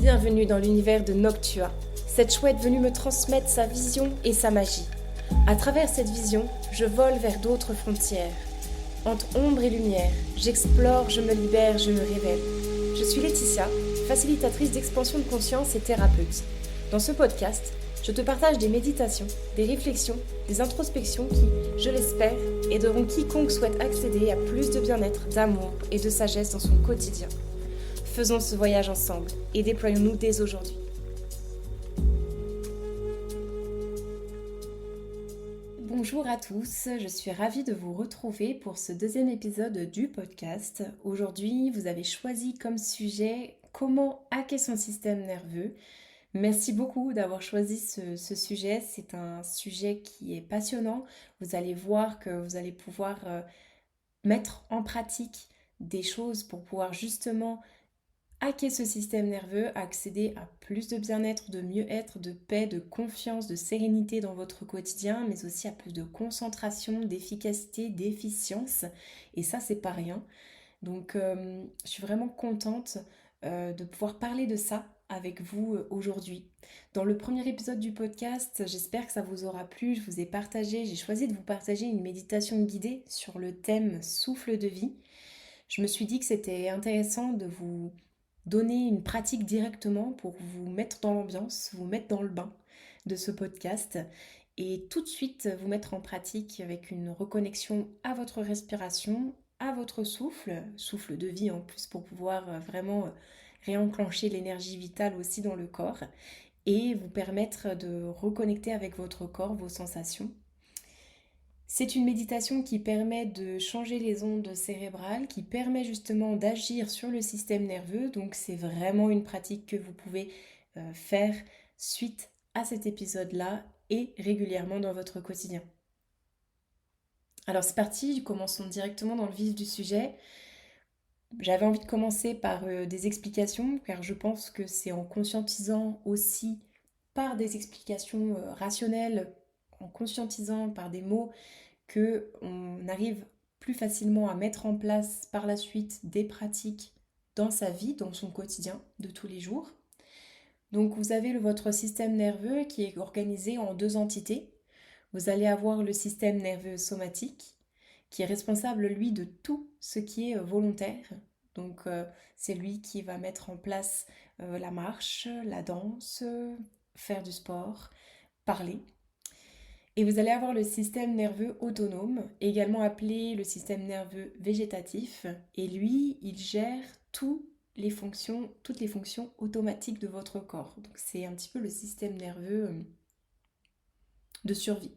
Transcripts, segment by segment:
Bienvenue dans l'univers de Noctua, cette chouette venue me transmettre sa vision et sa magie. À travers cette vision, je vole vers d'autres frontières. Entre ombre et lumière, j'explore, je me libère, je me révèle. Je suis Laetitia, facilitatrice d'expansion de conscience et thérapeute. Dans ce podcast, je te partage des méditations, des réflexions, des introspections qui, je l'espère, aideront quiconque souhaite accéder à plus de bien-être, d'amour et de sagesse dans son quotidien. Faisons ce voyage ensemble et déployons-nous dès aujourd'hui. Bonjour à tous, je suis ravie de vous retrouver pour ce deuxième épisode du podcast. Aujourd'hui, vous avez choisi comme sujet comment hacker son système nerveux. Merci beaucoup d'avoir choisi ce sujet, c'est un sujet qui est passionnant. Vous allez voir que vous allez pouvoir mettre en pratique des choses pour pouvoir justement hacker ce système nerveux, accéder à plus de bien-être, de mieux-être, de paix, de confiance, de sérénité dans votre quotidien, mais aussi à plus de concentration, d'efficacité, d'efficience. Et ça, c'est pas rien. Donc, je suis vraiment contente de pouvoir parler de ça avec vous aujourd'hui. Dans le premier épisode du podcast, j'espère que ça vous aura plu. Je vous ai partagé, j'ai choisi de vous partager une méditation guidée sur le thème souffle de vie. Je me suis dit que c'était intéressant de vous donner une pratique directement pour vous mettre dans l'ambiance, vous mettre dans le bain de ce podcast et tout de suite vous mettre en pratique avec une reconnexion à votre respiration, à votre souffle de vie en plus pour pouvoir vraiment réenclencher l'énergie vitale aussi dans le corps et vous permettre de reconnecter avec votre corps, vos sensations. C'est une méditation qui permet de changer les ondes cérébrales, qui permet justement d'agir sur le système nerveux. Donc c'est vraiment une pratique que vous pouvez faire suite à cet épisode-là et régulièrement dans votre quotidien. Alors c'est parti, commençons directement dans le vif du sujet. J'avais envie de commencer par des explications, car je pense que c'est en conscientisant aussi par des explications rationnelles, en conscientisant par des mots, qu'on arrive plus facilement à mettre en place par la suite des pratiques dans sa vie, dans son quotidien de tous les jours. Donc vous avez votre système nerveux qui est organisé en deux entités. Vous allez avoir le système nerveux somatique qui est responsable lui de tout ce qui est volontaire. Donc c'est lui qui va mettre en place la marche, la danse, faire du sport, parler. Et vous allez avoir le système nerveux autonome, également appelé le système nerveux végétatif. Et lui, il gère toutes les fonctions automatiques de votre corps. Donc c'est un petit peu le système nerveux de survie.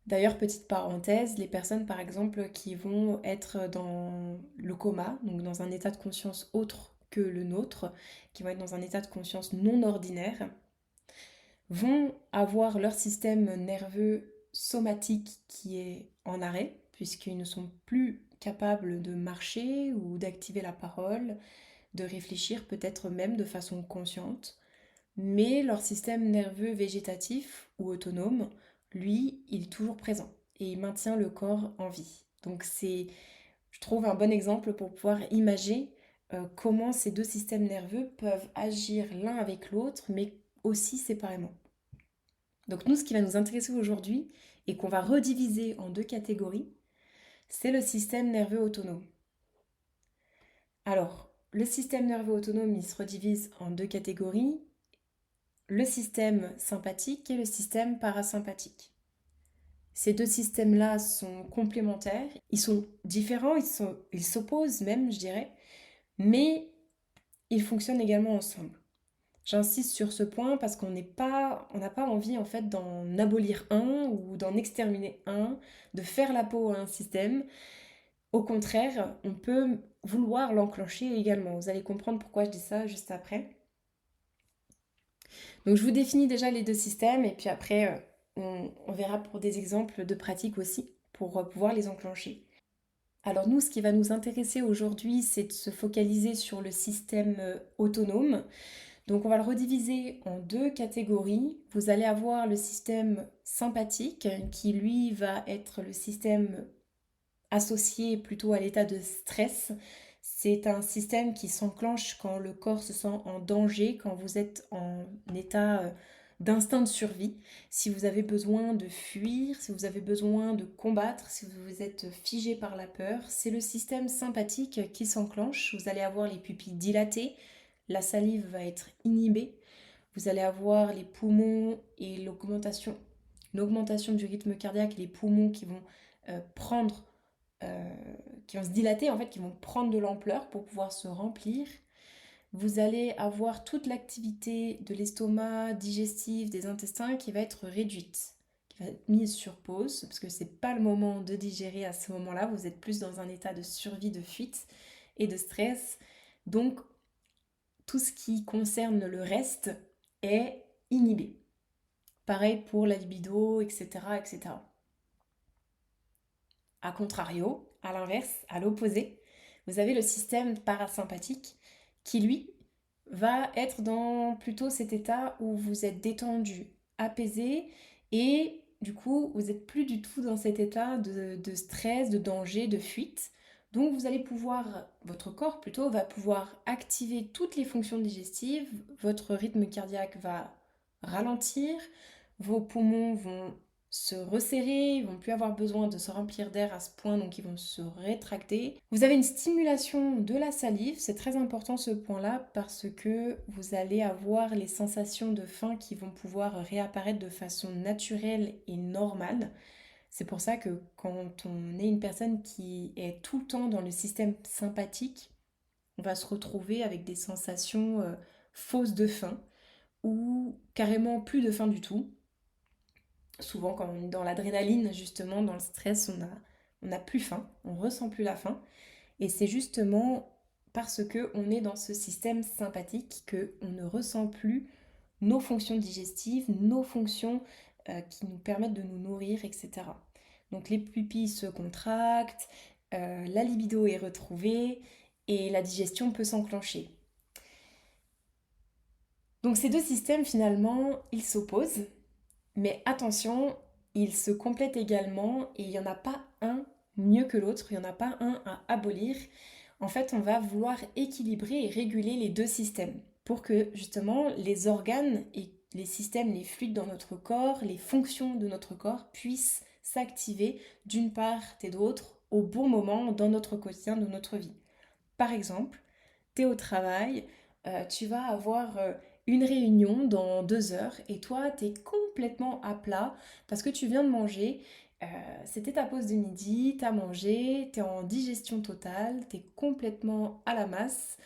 D'ailleurs, petite parenthèse, les personnes par exemple qui vont être dans le coma, donc dans un état de conscience autre que le nôtre, qui vont être dans un état de conscience non ordinaire, vont avoir leur système nerveux somatique qui est en arrêt, puisqu'ils ne sont plus capables de marcher ou d'activer la parole, de réfléchir peut-être même de façon consciente, mais leur système nerveux végétatif ou autonome, lui, il est toujours présent et il maintient le corps en vie. Donc c'est, je trouve, un bon exemple pour pouvoir imaginer comment ces deux systèmes nerveux peuvent agir l'un avec l'autre, mais aussi séparément. Donc nous, ce qui va nous intéresser aujourd'hui et qu'on va rediviser en deux catégories, c'est le système nerveux autonome. Alors, le système nerveux autonome, il se redivise en deux catégories, le système sympathique et le système parasympathique. Ces deux systèmes-là sont complémentaires, ils sont différents, ils s'opposent même, je dirais, mais ils fonctionnent également ensemble. J'insiste sur ce point parce on n'a pas envie en fait d'en abolir un ou d'en exterminer un, de faire la peau à un système. Au contraire, on peut vouloir l'enclencher également. Vous allez comprendre pourquoi je dis ça juste après. Donc je vous définis déjà les deux systèmes et puis après on verra pour des exemples de pratiques aussi pour pouvoir les enclencher. Alors nous, ce qui va nous intéresser aujourd'hui, c'est de se focaliser sur le système autonome. Donc on va le rediviser en deux catégories. Vous allez avoir le système sympathique qui lui va être le système associé plutôt à l'état de stress. C'est un système qui s'enclenche quand le corps se sent en danger, quand vous êtes en état d'instinct de survie, si vous avez besoin de fuir, si vous avez besoin de combattre, si vous êtes figé par la peur. C'est le système sympathique qui s'enclenche. Vous allez avoir les pupilles dilatées, la salive va être inhibée, vous allez avoir les poumons et l'augmentation du rythme cardiaque et les poumons qui vont prendre euh, qui vont se dilater, en fait, qui vont prendre de l'ampleur pour pouvoir se remplir. Vous allez avoir toute l'activité de l'estomac, digestive, des intestins qui va être réduite, qui va être mise sur pause, parce que c'est pas le moment de digérer à ce moment-là, vous êtes plus dans un état de survie, de fuite et de stress. Donc, tout ce qui concerne le reste est inhibé. Pareil pour la libido, etc., etc. A contrario, à l'inverse, à l'opposé, vous avez le système parasympathique qui, lui, va être dans plutôt cet état où vous êtes détendu, apaisé, et du coup, vous n'êtes plus du tout dans cet état de stress, de danger, de fuite. Donc vous allez pouvoir, votre corps plutôt, va pouvoir activer toutes les fonctions digestives, votre rythme cardiaque va ralentir, vos poumons vont se resserrer, ils vont plus avoir besoin de se remplir d'air à ce point, donc ils vont se rétracter. Vous avez une stimulation de la salive, c'est très important ce point-là parce que vous allez avoir les sensations de faim qui vont pouvoir réapparaître de façon naturelle et normale. C'est pour ça que quand on est une personne qui est tout le temps dans le système sympathique, on va se retrouver avec des sensations fausses de faim ou carrément plus de faim du tout. Souvent, quand on est dans l'adrénaline, justement, dans le stress, on n'a plus faim, on ressent plus la faim. Et c'est justement parce que on est dans ce système sympathique que on ne ressent plus nos fonctions digestives, nos fonctions qui nous permettent de nous nourrir, etc. Donc les pupilles se contractent, la libido est retrouvée et la digestion peut s'enclencher. Donc ces deux systèmes, finalement, ils s'opposent. Mais attention, ils se complètent également et il n'y en a pas un mieux que l'autre, il n'y en a pas un à abolir. En fait, on va vouloir équilibrer et réguler les deux systèmes pour que justement les organes et les systèmes, les fluides dans notre corps, les fonctions de notre corps puissent s'activer d'une part et d'autre au bon moment dans notre quotidien, dans notre vie. Par exemple, tu es au travail, tu vas avoir une réunion dans 2 heures et toi, tu es complètement à plat parce que tu viens de manger. C'était ta pause de midi, tu as mangé, tu es en digestion totale, tu es complètement à la masse,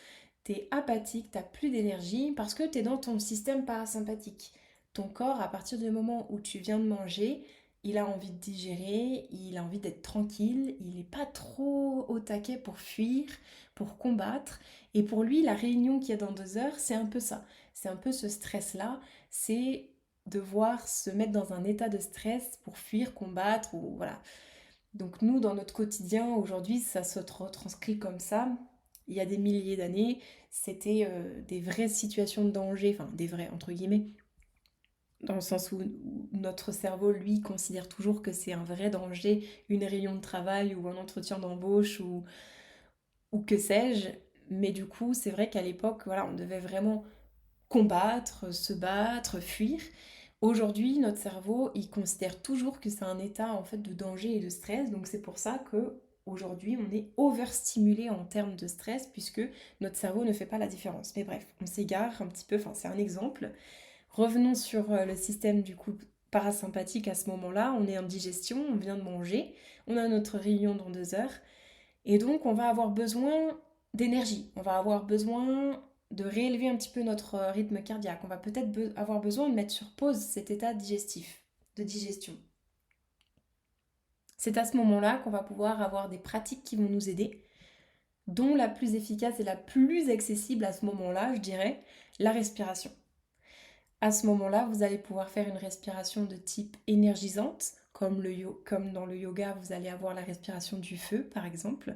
tu es apathique, tu plus d'énergie parce que tu es dans ton système parasympathique. Ton corps, à partir du moment où tu viens de manger, il a envie de digérer, il a envie d'être tranquille, il n'est pas trop au taquet pour fuir, pour combattre. Et pour lui, la réunion qu'il y a dans 2 heures, c'est un peu ça. C'est un peu ce stress-là. C'est devoir se mettre dans un état de stress pour fuir, combattre, ou voilà. Donc nous, dans notre quotidien, aujourd'hui, ça se retranscrit comme ça. Il y a des milliers d'années, c'était des vraies situations de danger, enfin des vraies entre guillemets, dans le sens où notre cerveau, lui, considère toujours que c'est un vrai danger, une réunion de travail ou un entretien d'embauche ou que sais-je. Mais du coup, c'est vrai qu'à l'époque, voilà, on devait vraiment combattre, se battre, fuir. Aujourd'hui, notre cerveau, il considère toujours que c'est un état en fait de danger et de stress. Donc c'est pour ça que aujourd'hui, on est overstimulé en termes de stress puisque notre cerveau ne fait pas la différence. Mais bref, on s'égare un petit peu. Enfin, c'est un exemple. Revenons sur le système du coup parasympathique à ce moment-là. On est en digestion, on vient de manger, on a notre réunion dans 2 heures. Et donc, on va avoir besoin d'énergie. On va avoir besoin de réélever un petit peu notre rythme cardiaque. On va peut-être avoir besoin de mettre sur pause cet état digestif, de digestion. C'est à ce moment-là qu'on va pouvoir avoir des pratiques qui vont nous aider, dont la plus efficace et la plus accessible à ce moment-là, je dirais, la respiration. À ce moment-là, vous allez pouvoir faire une respiration de type énergisante, comme dans le yoga, vous allez avoir la respiration du feu, par exemple.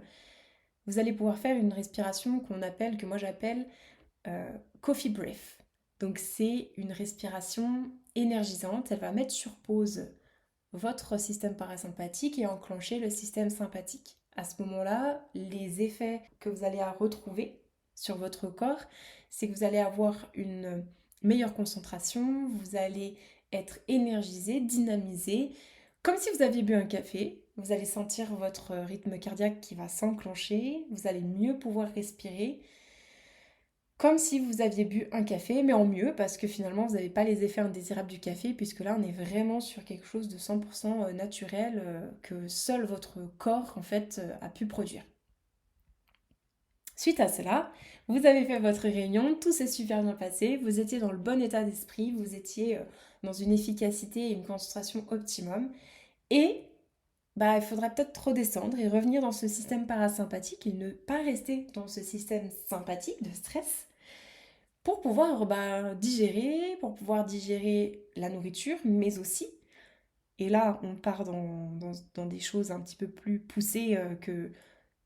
Vous allez pouvoir faire une respiration que moi j'appelle coffee breath. Donc c'est une respiration énergisante, elle va mettre sur pause votre système parasympathique et enclencher le système sympathique à ce moment-là, les effets que vous allez retrouver sur votre corps, c'est que vous allez avoir une meilleure concentration, vous allez être énergisé, dynamisé, comme si vous aviez bu un café. Vous allez sentir votre rythme cardiaque qui va s'enclencher, vous allez mieux pouvoir respirer, comme si vous aviez bu un café, mais en mieux, parce que finalement, vous n'avez pas les effets indésirables du café, puisque là, on est vraiment sur quelque chose de 100% naturel que seul votre corps, en fait, a pu produire. Suite à cela, vous avez fait votre réunion, tout s'est super bien passé, vous étiez dans le bon état d'esprit, vous étiez dans une efficacité et une concentration optimum, et il faudra peut-être redescendre et revenir dans ce système parasympathique et ne pas rester dans ce système sympathique de stress pour pouvoir pour pouvoir digérer la nourriture, mais aussi, et là on part dans des choses un petit peu plus poussées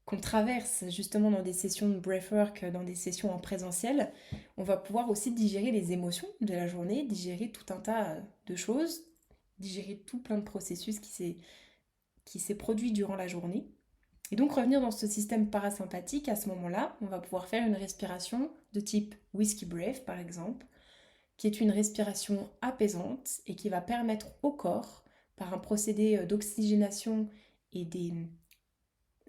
qu'on traverse justement dans des sessions de breathwork, dans des sessions en présentiel, on va pouvoir aussi digérer les émotions de la journée, digérer tout un tas de choses, digérer tout plein de processus qui s'est produit durant la journée. Et donc revenir dans ce système parasympathique, à ce moment-là, on va pouvoir faire une respiration de type Whiskey Breath par exemple, qui est une respiration apaisante et qui va permettre au corps, par un procédé d'oxygénation et des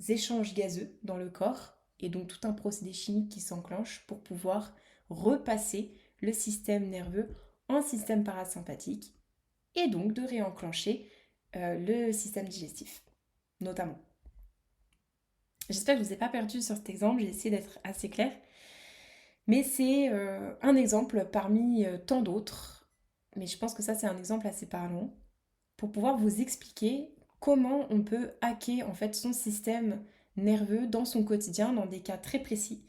échanges gazeux dans le corps, et donc tout un procédé chimique qui s'enclenche pour pouvoir repasser le système nerveux en système parasympathique et donc de réenclencher le système digestif, notamment. J'espère que je ne vous ai pas perdu sur cet exemple, j'ai essayé d'être assez claire. Mais c'est un exemple parmi tant d'autres. Mais je pense que ça, c'est un exemple assez parlant pour pouvoir vous expliquer comment on peut hacker en fait son système nerveux dans son quotidien, dans des cas très précis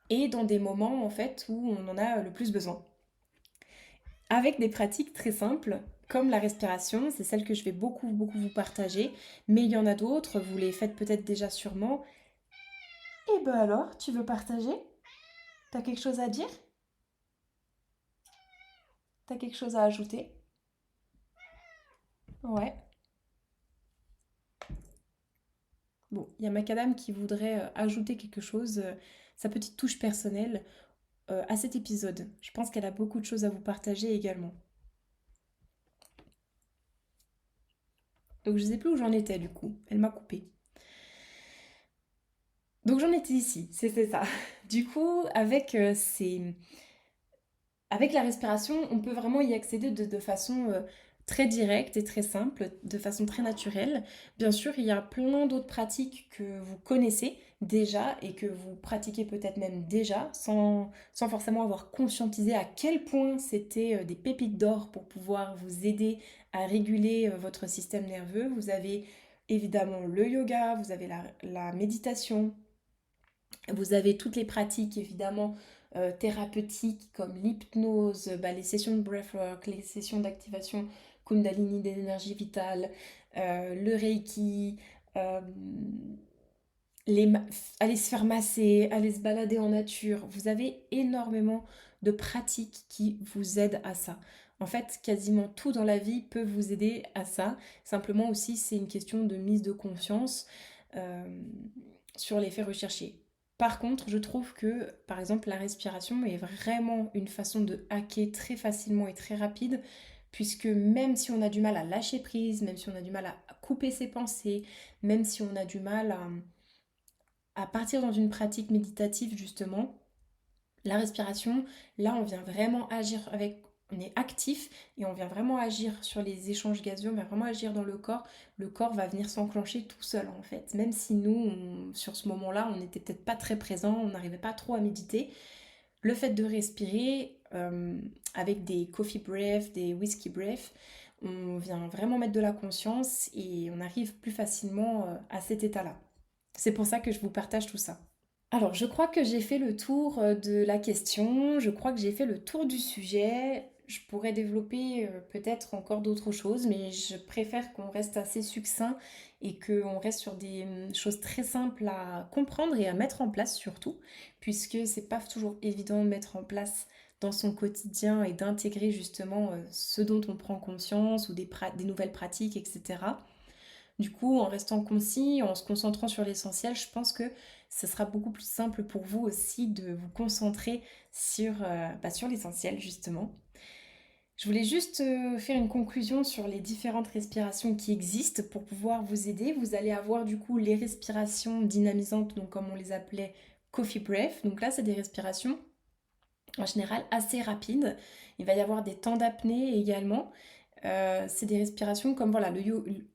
et dans des moments en fait où on en a le plus besoin. Avec des pratiques très simples, comme la respiration, c'est celle que je vais beaucoup vous partager, mais il y en a d'autres, vous les faites peut-être déjà sûrement. Et ben alors, tu veux partager? T'as quelque chose à dire? T'as quelque chose à ajouter? Ouais. Bon, il y a Macadam qui voudrait ajouter quelque chose, sa petite touche personnelle, à cet épisode. Je pense qu'elle a beaucoup de choses à vous partager également. Donc je sais plus où j'en étais du coup. Elle m'a coupé. Donc j'en étais ici, c'était ça. Du coup, avec la respiration, on peut vraiment y accéder de façon très directe et très simple, de façon très naturelle. Bien sûr, il y a plein d'autres pratiques que vous connaissez déjà et que vous pratiquez peut-être même déjà sans forcément avoir conscientisé à quel point c'était des pépites d'or pour pouvoir vous aider à réguler votre système nerveux. Vous avez évidemment le yoga, vous avez la méditation, vous avez toutes les pratiques évidemment thérapeutiques comme l'hypnose, les sessions de breathwork, les sessions d'activation Kundalini des énergies vitales, le Reiki, euh, les aller se faire masser, aller se balader en nature. Vous avez énormément de pratiques qui vous aident à ça. En fait, quasiment tout dans la vie peut vous aider à ça. Simplement aussi, c'est une question de mise de confiance euh, sur les faits recherchés. Par contre, je trouve que, par exemple, la respiration est vraiment une façon de hacker très facilement et très rapide, puisque même si on a du mal à lâcher prise, même si on a du mal à couper ses pensées, même si on a du mal à partir dans une pratique méditative justement, la respiration, là on vient vraiment agir avec, on est actif et on vient vraiment agir sur les échanges gazeux, on vient vraiment agir dans le corps va venir s'enclencher tout seul en fait. Même si nous, sur ce moment-là, on n'était peut-être pas très présent, on n'arrivait pas trop à méditer, le fait de respirer avec des coffee breath, des whiskey breath, on vient vraiment mettre de la conscience et on arrive plus facilement à cet état-là. C'est pour ça que je vous partage tout ça. Alors, je crois que j'ai fait le tour de la question, je crois que j'ai fait le tour du sujet. Je pourrais développer peut-être encore d'autres choses, mais je préfère qu'on reste assez succinct et qu'on reste sur des choses très simples à comprendre et à mettre en place surtout, puisque c'est pas toujours évident de mettre en place dans son quotidien et d'intégrer justement ce dont on prend conscience ou des nouvelles pratiques, etc. Du coup, en restant concis, en se concentrant sur l'essentiel, je pense que ce sera beaucoup plus simple pour vous aussi de vous concentrer sur l'essentiel, justement. Je voulais juste faire une conclusion sur les différentes respirations qui existent pour pouvoir vous aider. Vous allez avoir du coup les respirations dynamisantes, donc comme on les appelait coffee breath. Donc là, c'est des respirations en général assez rapides. Il va y avoir des temps d'apnée également. C'est des respirations comme voilà,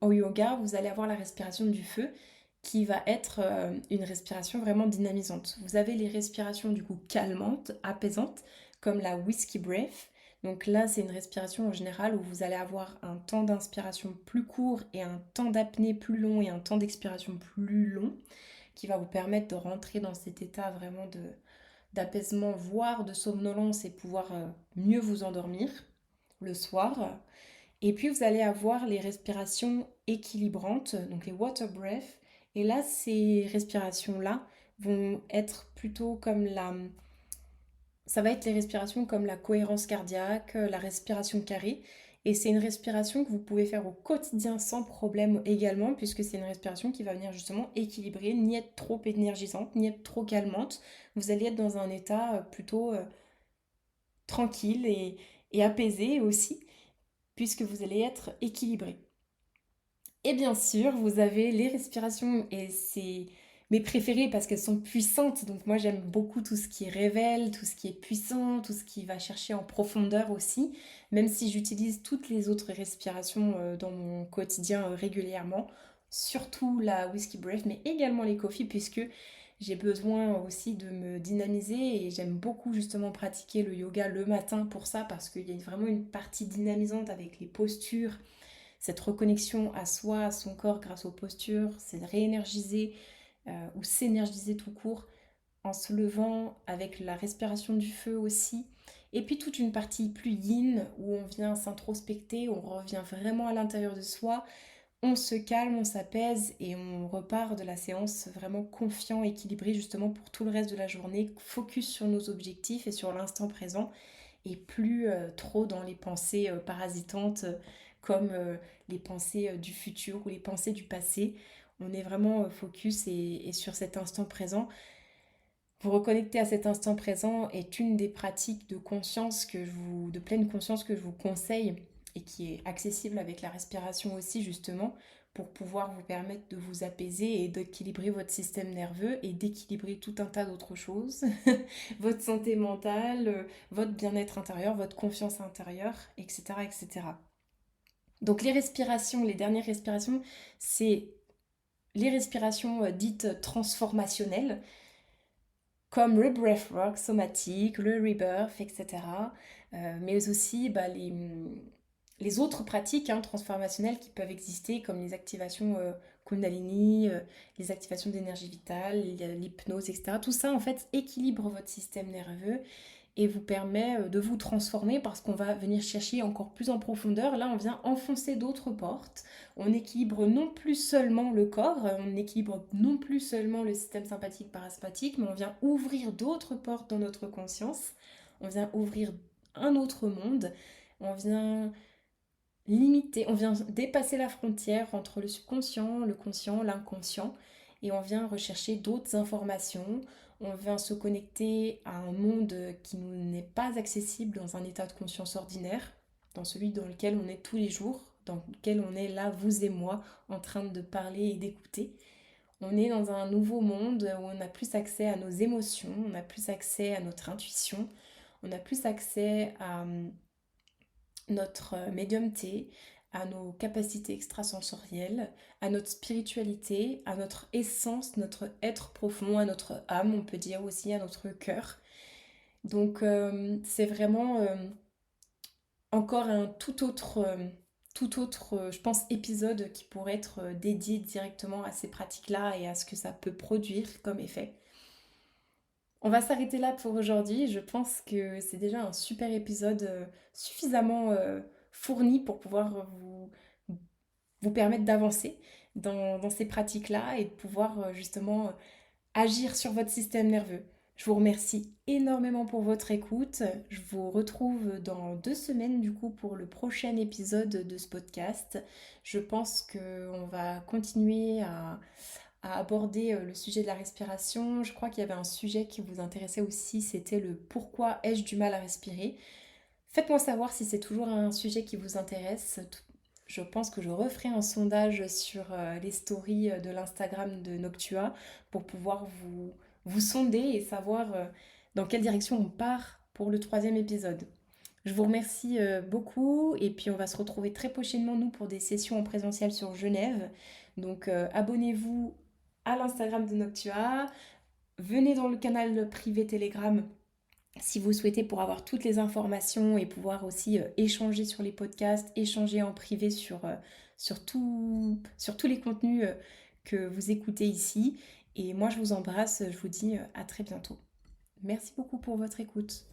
au yoga, vous allez avoir la respiration du feu qui va être une respiration vraiment dynamisante. Vous avez les respirations du coup calmantes, apaisantes, comme la whiskey breath. Donc là, c'est une respiration en général où vous allez avoir un temps d'inspiration plus court et un temps d'apnée plus long et un temps d'expiration plus long qui va vous permettre de rentrer dans cet état vraiment d'apaisement, voire de somnolence et pouvoir mieux vous endormir le soir. Et puis vous allez avoir les respirations équilibrantes, donc les water breath. Et là, ces respirations-là vont être plutôt comme la... Ça va être les respirations comme la cohérence cardiaque, la respiration carrée. Et c'est une respiration que vous pouvez faire au quotidien sans problème également, puisque c'est une respiration qui va venir justement équilibrer, ni être trop énergisante, ni être trop calmante. Vous allez être dans un état plutôt tranquille et apaisé aussi, puisque vous allez être équilibré. Et bien sûr, vous avez les respirations et c'est mes préférées parce qu'elles sont puissantes. Donc moi j'aime beaucoup tout ce qui révèle, tout ce qui est puissant, tout ce qui va chercher en profondeur aussi, même si j'utilise toutes les autres respirations dans mon quotidien régulièrement, surtout la whiskey breath, mais également les coffee puisque j'ai besoin aussi de me dynamiser et j'aime beaucoup justement pratiquer le yoga le matin pour ça parce qu'il y a vraiment une partie dynamisante avec les postures, cette reconnexion à soi, à son corps grâce aux postures, c'est réénergiser ou s'énergiser tout court en se levant avec la respiration du feu aussi. Et puis toute une partie plus yin où on vient s'introspecter, on revient vraiment à l'intérieur de soi, on se calme, on s'apaise et on repart de la séance vraiment confiant, équilibré justement pour tout le reste de la journée, focus sur nos objectifs et sur l'instant présent et plus trop dans les pensées parasitantes comme les pensées du futur ou les pensées du passé. On est vraiment focus et sur cet instant présent. Vous reconnecter à cet instant présent est une des pratiques de conscience de pleine conscience que je vous conseille et qui est accessible avec la respiration aussi justement pour pouvoir vous permettre de vous apaiser et d'équilibrer votre système nerveux et d'équilibrer tout un tas d'autres choses, votre santé mentale, votre bien-être intérieur, votre confiance intérieure, etc., etc. Donc les respirations, les dernières respirations, c'est les respirations dites transformationnelles comme le breathwork somatique, le rebirth, etc. Mais aussi les autres pratiques transformationnelles qui peuvent exister, comme les activations Kundalini, les activations d'énergie vitale, l'hypnose, etc. Tout ça, en fait, équilibre votre système nerveux et vous permet de vous transformer parce qu'on va venir chercher encore plus en profondeur. Là, on vient enfoncer d'autres portes. On équilibre non plus seulement le corps, on équilibre non plus seulement le système sympathique parasympathique, mais on vient ouvrir d'autres portes dans notre conscience. On vient ouvrir un autre monde. On vient limiter, on vient dépasser la frontière entre le subconscient, le conscient, l'inconscient et on vient rechercher d'autres informations. On vient se connecter à un monde qui nous n'est pas accessible dans un état de conscience ordinaire, dans celui dans lequel on est tous les jours, dans lequel on est là, vous et moi, en train de parler et d'écouter. On est dans un nouveau monde où on a plus accès à nos émotions, on a plus accès à notre intuition, on a plus accès à notre médiumnité, à nos capacités extrasensorielles, à notre spiritualité, à notre essence, notre être profond, à notre âme, on peut dire aussi, à notre cœur. Donc c'est vraiment encore un tout autre, je pense, épisode qui pourrait être dédié directement à ces pratiques-là et à ce que ça peut produire comme effet. On va s'arrêter là pour aujourd'hui. Je pense que c'est déjà un super épisode suffisamment fourni pour pouvoir vous permettre d'avancer dans ces pratiques-là et de pouvoir justement agir sur votre système nerveux. Je vous remercie énormément pour votre écoute. Je vous retrouve dans 2 semaines du coup pour le prochain épisode de ce podcast. Je pense qu'on va continuer à aborder le sujet de la respiration. Je crois qu'il y avait un sujet qui vous intéressait aussi, c'était le pourquoi ai-je du mal à respirer. Faites-moi savoir si c'est toujours un sujet qui vous intéresse. Je pense que je referai un sondage sur les stories de l'Instagram de Noctua pour pouvoir vous sonder et savoir dans quelle direction on part pour le troisième épisode. Je vous remercie beaucoup et puis on va se retrouver très prochainement nous pour des sessions en présentiel sur Genève. Donc abonnez-vous à l'Instagram de Noctua, venez dans le canal privé Telegram si vous souhaitez pour avoir toutes les informations et pouvoir aussi échanger sur les podcasts, échanger en privé sur tous les contenus que vous écoutez ici. Et moi je vous embrasse, je vous dis à très bientôt. Merci beaucoup pour votre écoute.